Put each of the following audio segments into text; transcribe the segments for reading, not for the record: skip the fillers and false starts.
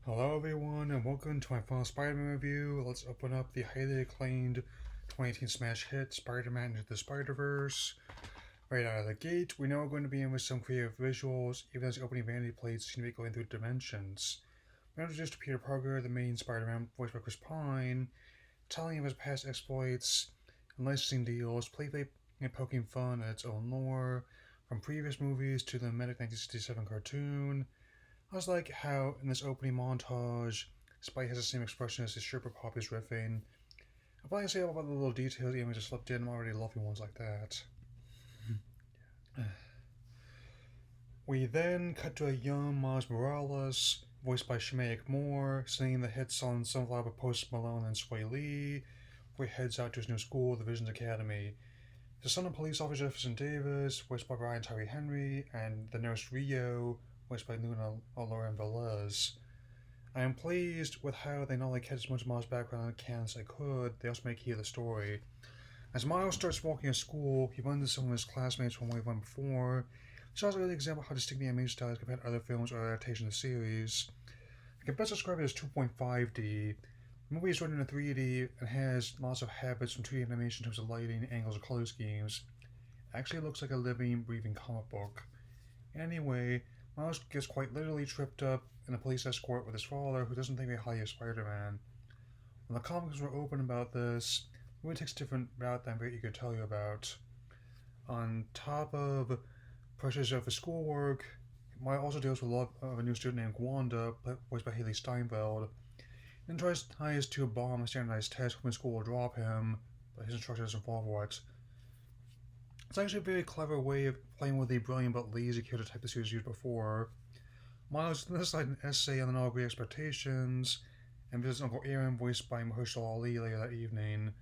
Hello everyone and welcome to my final Spider-Man review. Let's open up the highly acclaimed 2018 smash hit Spider-Man Into the Spider-Verse. Right out of the gate, we know we're going to be in with some creative visuals, even as the opening vanity plates seem to be going through dimensions. We're introduced to Peter Parker, the main Spider-Man, voiced by Chris Pine, telling of his past exploits and licensing deals, playfully and poking fun at its own lore, from previous movies to the Medic 1967 cartoon. I was like how in this opening montage, Spike has the same expression as his Sherpa Pop is riffing. I'll probably say about the little details the image just slipped in. I'm already loving ones like that. We then cut to a young Miles Morales, voiced by Shemaiah Moore, singing the hit song Sunflower by Post Malone and Sway Lee, before he heads out to his new school, the Visions Academy. The son of police officer Jefferson Davis, voiced by Brian Tyree Henry, and the nurse Rio, voiced by Luna Lauren Velez. I am pleased with how they not only kept as much of Miles' background in canon as they could, they also make key of the story. As Miles starts walking to school, he runs into some of his classmates from Wave 1 before. This is also an example of how distinct the animation style is compared to other films or adaptations of the series. I can best describe it as 2.5D. The movie is written in 3D and has lots of habits from 2D animation in terms of lighting, angles, and color schemes. It actually looks like a living, breathing comic book. Anyway, Miles gets quite literally tripped up in a police escort with his father, who doesn't think very highly of Spider-Man. When the comics were open about this, the movie takes a different route that I'm very eager to tell you about. On top of pressures of his schoolwork, Miles also deals with a lot of a new student named Wanda, voiced by Haley Steinfeld, and tries to bomb a standardized test when school will drop him, but his instructor doesn't fall for it. It's actually a very clever way of playing with the brilliant but lazy character type the series used before. Miles then like an essay on the novel Great Expectations, and visits Uncle Aaron, voiced by Mahershala Ali, later that evening.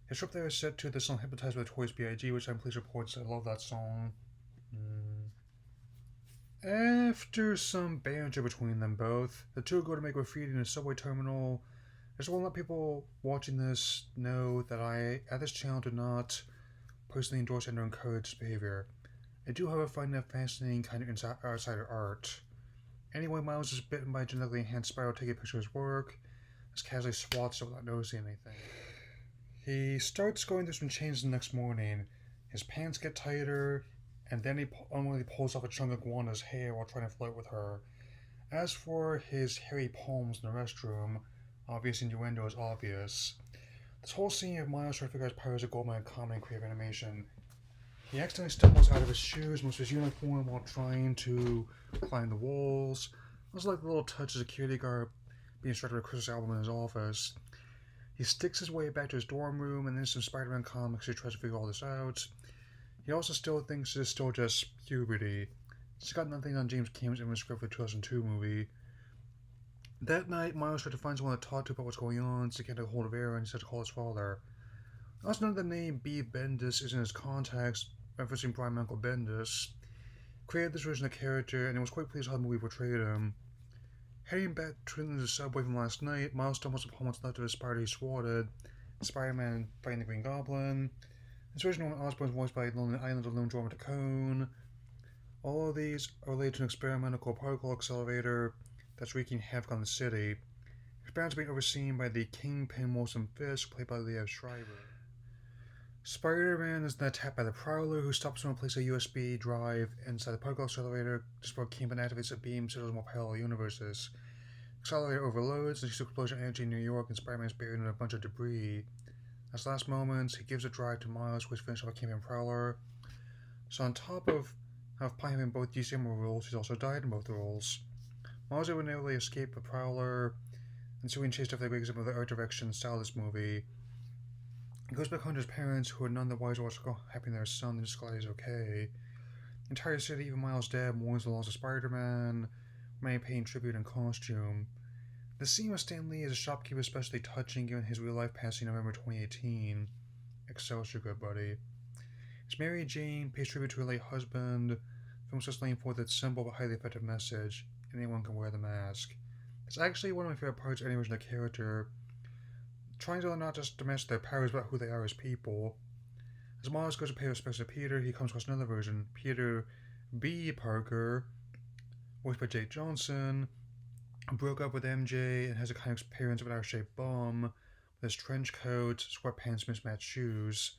His trip there is set to the song Hypnotized by the Toys B.I.G., which I'm pleased reports I love that song. After some banter between them both, the two go to make graffiti in a subway terminal. I just want to let people watching this know that I, at this channel, do not personally endorse and encourage this behavior. I do, however, find that fascinating kind of outsider art. Anyway, Miles is bitten by a genetically enhanced spiral taking a picture of his work, as casually swats it without noticing anything. He starts going through some changes the next morning. His pants get tighter, and then he unwillingly pulls off a chunk of Wanda's hair while trying to flirt with her. As for his hairy palms in the restroom, obvious innuendo is obvious. This whole scene of Miles trying to figure out his powers of goldmine comedy and creative animation. He accidentally stumbles out of his shoes, moves his uniform while trying to climb the walls. It was like the little touch of a security guard being instructed with a Christmas album in his office. He sticks his way back to his dorm room, and then some Spider-Man comics he tries to figure all this out. He also still thinks it's still just puberty. He's got nothing on James Cameron's image script for the 2002 movie. That night, Miles tried to find someone to talk to about what's going on, so he can't get a hold of Aaron and he said to call his father. I also know the name B. Bendis is in his contacts, referencing Brian Michael Bendis. Created this version of the character, and it was quite pleased how the movie portrayed him. Heading back to the subway from last night, Miles stumbles upon what's left of his Spider he swatted, Spider-Man fighting the Green Goblin. This version of Osborn is voiced by Lonely Island of Lone Drummer Tacone. All of these are related to an experimental particle accelerator that's wreaking havoc on the city. Experiments are being overseen by the Kingpin Wilson Fisk, played by Liev Schreiber. Spider-Man is then attacked by the Prowler, who stops him and places a USB drive inside the particle accelerator just before Kingpin activates a beam so there's more parallel universes. The accelerator overloads, there's an explosion of energy in New York, and Spider-Man is buried in a bunch of debris. As last moments, he gives a drive to Miles, which finishes off a Kingpin Prowler. So on top of playing in both DCM roles, he's also died in both roles. Miles able to narrowly escape the Prowler, and so he chased after the great example of the art direction style of this movie. He goes back home to his parents, who are none the wiser what's happening to their son, and just glad he's okay. The entire city, even Miles' dad, mourns the loss of Spider-Man, many paying tribute in costume. The scene with Stan Lee as a shopkeeper is especially touching given his real-life passing in November 2018. Excelsior, good buddy. As Mary Jane pays tribute to her late husband, the film starts laying forth its simple but highly effective message: anyone can wear the mask. It's actually one of my favorite parts of any version of the character, trying to not just diminish their powers but who they are as people. As Miles goes to pay respects to Peter, he comes across another version, Peter B. Parker, voiced by Jake Johnson, broke up with MJ and has a kind of appearance of an out-shaped bum with his trench coat, sweatpants, mismatched shoes.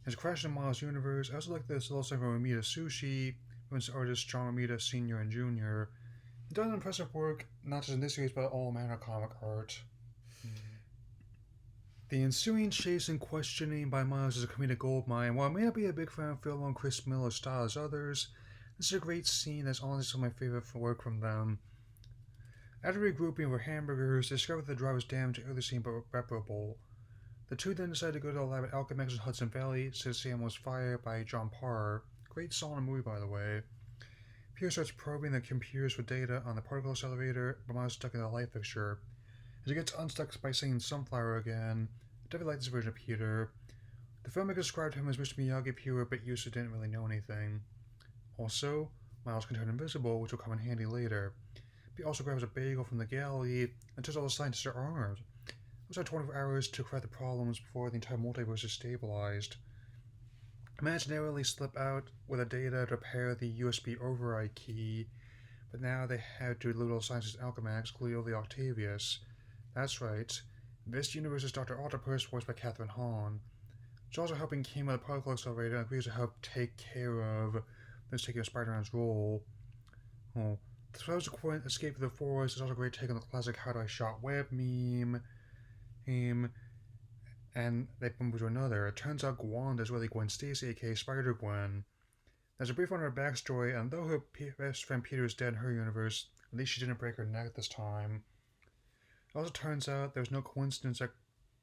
His Crash in Miles universe. I also like this little segment from Amita Sushi, with artists John Amita Sr. and Jr. He does impressive work, not just in this series, but all manner of comic art. The ensuing chase and questioning by Miles is a comedic goldmine. While I may not be a big fan of Phil and Chris Miller's style as others, this is a great scene that's honestly some of my favorite work from them. After regrouping over hamburgers, they discover that the drive was damaged early scene but reparable. The two then decide to go to the lab at Alchemex in Hudson Valley, since Sam was fired by John Parr. Great song in the movie, by the way. Peter starts probing the computers for data on the particle accelerator, but Miles is stuck in a light fixture. As he gets unstuck by singing Sunflower again, I definitely like this version of Peter. The filmmaker described him as Mr. Miyagi Pure, but Yusa didn't really know anything. Also, Miles can turn invisible, which will come in handy later. He also grabs a bagel from the galley and tells all the scientists are armed. It was like 24 hours to correct the problems before the entire multiverse is stabilized. Managed to narrowly slip out with the data to repair the USB override key, but now they had to little scientist Alchemax, Clearly Octavius. That's right, this universe is Dr. Octopus, voiced by Catherine Hahn. She's also helping Kim with the particle accelerator and agrees to help take care of this taking Spider-Man's role. Oh, the subsequent escape of the forest is also a great take on the classic How Do I Shot Web meme. And they bump into another. It turns out Gwanda is really Gwen Stacy, aka Spider-Gwen. There's a brief on her backstory, and though her best friend Peter is dead in her universe, at least she didn't break her neck this time. It also turns out there's no coincidence that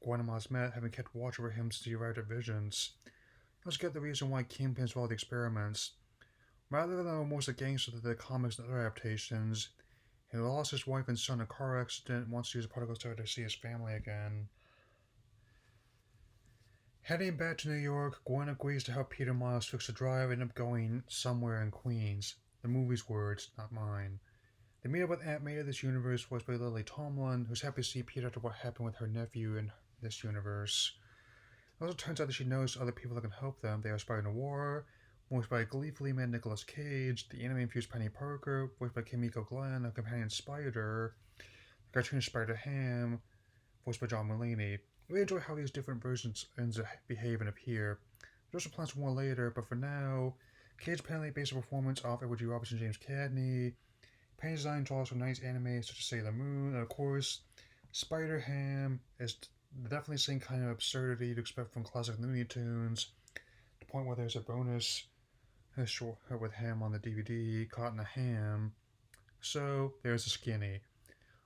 Gwen and Miles met, having kept watch over him since he arrived at Visions. You also get the reason why Kingpin involved the experiments. Rather than almost a gangster of the comics and other adaptations, he lost his wife and son in a car accident and wants to use a particle accelerator to see his family again. Heading back to New York, Gwen agrees to help Peter and Miles fix the drive and end up going somewhere in Queens. The movie's words, not mine. They meet up with Aunt May of this universe, voiced by Lily Tomlin, who's happy to see Peter after what happened with her nephew in this universe. It also turns out that she knows other people that can help them. They are Spider-Noir, voiced by gleefully mad Nicolas Cage, the anime-infused Penny Parker, voiced by Kimiko Glenn, a companion Spider, the cartoon Spider-Ham, voiced by John Mulaney. I really enjoy how these different versions behave and appear. There's also plans for more later, but for now, Cage apparently based a performance off Edward G. Robinson and James Cagney. Paint design draws from 90s anime such as Sailor Moon, and of course, Spider-Ham is definitely the same kind of absurdity you'd expect from classic Looney Tunes, to the point where there's a bonus short with him on the DVD, Caught in a Ham. So, there's the skinny.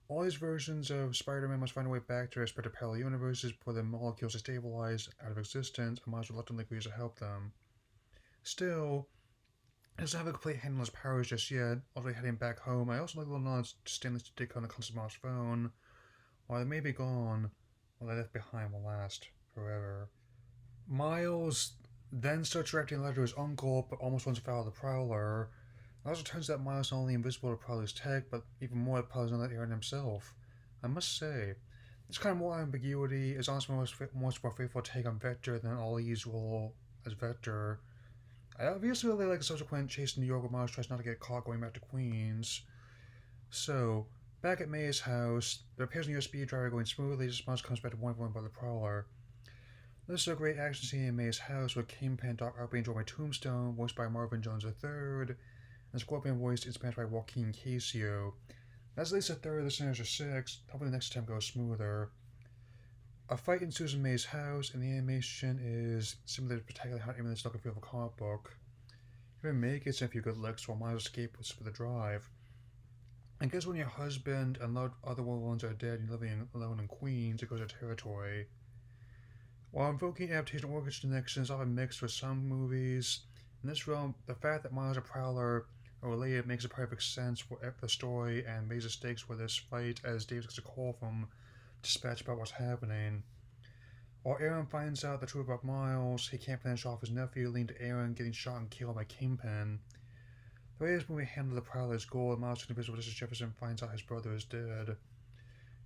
All these versions of Spider-Man must find a way back to their respective parallel universes before the molecules are stabilized out of existence, and Miles reluctantly agrees to help them. Still, he doesn't have a complete handle on his powers just yet. Although heading back home, I also like little nods to Stanley's Dick on the constant Miles phone. While they may be gone, what they left behind will last forever. Miles then starts directing a letter to his uncle, but almost runs afoul of the Prowler. It also turns out Miles is not only invisible to Prowler's tech, but even more that Prowler's on that errand himself. I must say, this kind of more ambiguity is honestly much more faithful take on Vector than Ollie's role as Vector. I obviously really like the subsequent chase in New York where Miles tries not to get caught going back to Queens. So, back at May's house, the repairs on the USB drive are going smoothly as Miles comes back to one by the Prowler. This is a great action scene in May's house with Kingpin and Doc Ock being joined by Tombstone, voiced by Marvin Jones III, and Scorpion voiced in Spanish by Joaquin Casio. That's at least a third of the Sinister Six, hoping the next attempt goes smoother. A fight ensues in May's house, and the animation is similar to particularly how everything's looking for a comic book. Even May gets in a few good licks while Miles escapes for the drive. I guess when your husband and loved other ones are dead and living alone in Queens, it goes to territory. While invoking adaptation orchid connections is often mixed with some movies, in this realm, the fact that Miles and Prowler are related makes a perfect sense for the story and raises stakes for this fight as Dave gets a call from Dispatch about what's happening. While Aaron finds out the truth about Miles, he can't finish off his nephew, leading to Aaron getting shot and killed by Kingpin. The way this movie handled the Prowler's goal, and Miles turns invisible just as Jefferson finds out his brother is dead.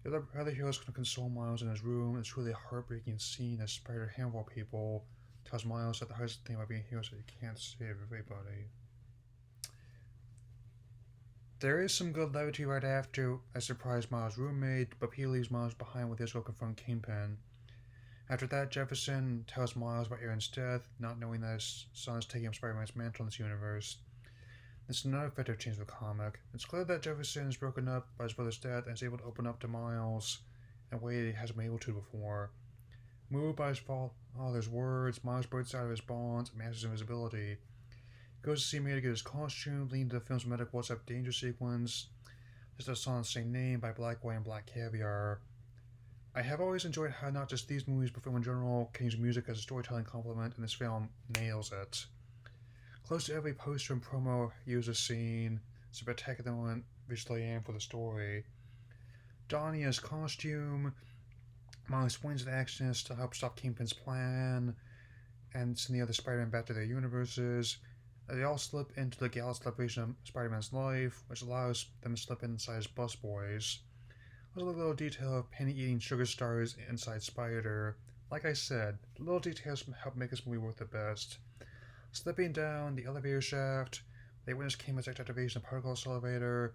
The other heroes can console Miles in his room. It's really a heartbreaking scene as Spider-Ham of all people tells Miles that the hardest thing about being a hero is that you can't save everybody. There is some good levity right after a surprise Miles' roommate, but Peter leaves Miles behind with his go confront Kingpin. After that, Jefferson tells Miles about Aaron's death, not knowing that his son is taking up Spider-Man's mantle in this universe. This is another effective change of the comic. It's clear that Jefferson is broken up by his brother's death and is able to open up to Miles in a way he hasn't been able to before. Moved by his father's words, Miles breaks out of his bonds and masters invisibility. He goes to see May to get his costume, leading to the film's medic WhatsApp danger sequence. This is a song the same name by Black White and Black Caviar. I have always enjoyed how not just these movies, but film in general, can use music as a storytelling complement, and this film nails it. Close to every poster and promo uses a scene, spectacular and visually and for the story. Donnie his costume, Miles explains the actions to help stop Kingpin's plan, and send the other Spider-Man back to their universes. They all slip into the galaxy celebration of Spider-Man's life, which allows them to slip inside as busboys. There's a little detail of Penny eating sugar stars inside Spider. Like I said, the little details help make this movie worth the best. Slipping down the elevator shaft, they witness Kingpin's activation of the particle accelerator.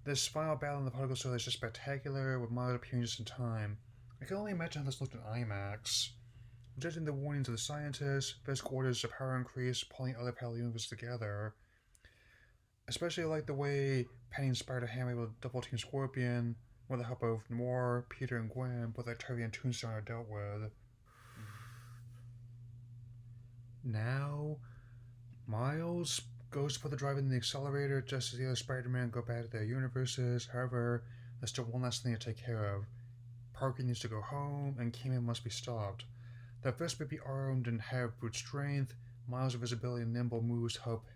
This final battle in the particle accelerator is just spectacular, with Miles appearing just in time. I can only imagine how this looked in IMAX. Rejecting the warnings of the scientists, Fisk orders a power increase, pulling other parallel universes together. Especially like the way Penny and Spider-Ham were able to double team Scorpion, with the help of Noir, Peter, and Gwen, both Octavia and Tombstone are dealt with. Now, Miles goes to put the drive in the accelerator just as the other Spider-Man go back to their universes. However, there's still one last thing to take care of. Parker needs to go home, and Kingpin must be stopped. The Fisk may be armed and have brute strength. Miles' visibility and nimble moves help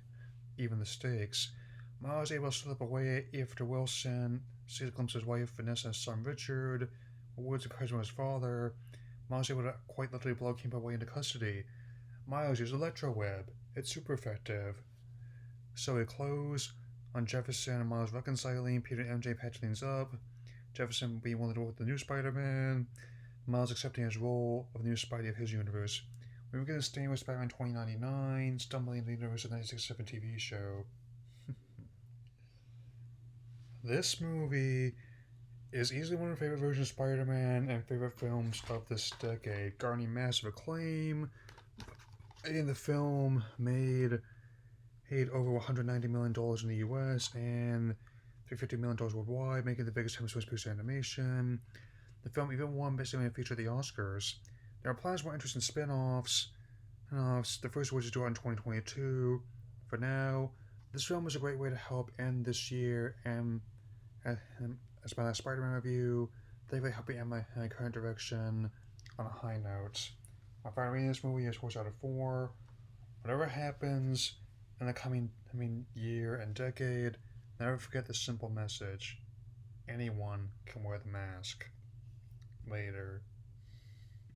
even the stakes. Miles is able to slip away after Wilson sees a glimpse of his wife Vanessa and his son Richard. With words encouragement from his father, Miles is able to quite literally blow Kingpin away into custody. Miles uses Electro Web. It's super effective. So we close on Jefferson and Miles reconciling, Peter and MJ patching things up, Jefferson being willing to work with the new Spider-Man, Miles accepting his role of the new Spidey of his universe. We were going to stay with Spider-Man 2099, stumbling in the universe of the 1967 TV show. This movie is easily one of my favorite versions of Spider-Man and favorite films of this decade, garnering massive acclaim. And the film made over $190 million in the US and $350 million worldwide, making it the biggest hemisphere piece of animation. The film even won Best Animated Feature at the Oscars. There are plans for interesting spin-offs. The first of which is due out in 2022. For now, this film is a great way to help end this year, and as my last Spider-Man review, thankfully helping end my current direction on a high note. My final rating of this movie is 4 out of 4. Whatever happens in the coming year and decade, never forget the simple message: anyone can wear the mask. Later.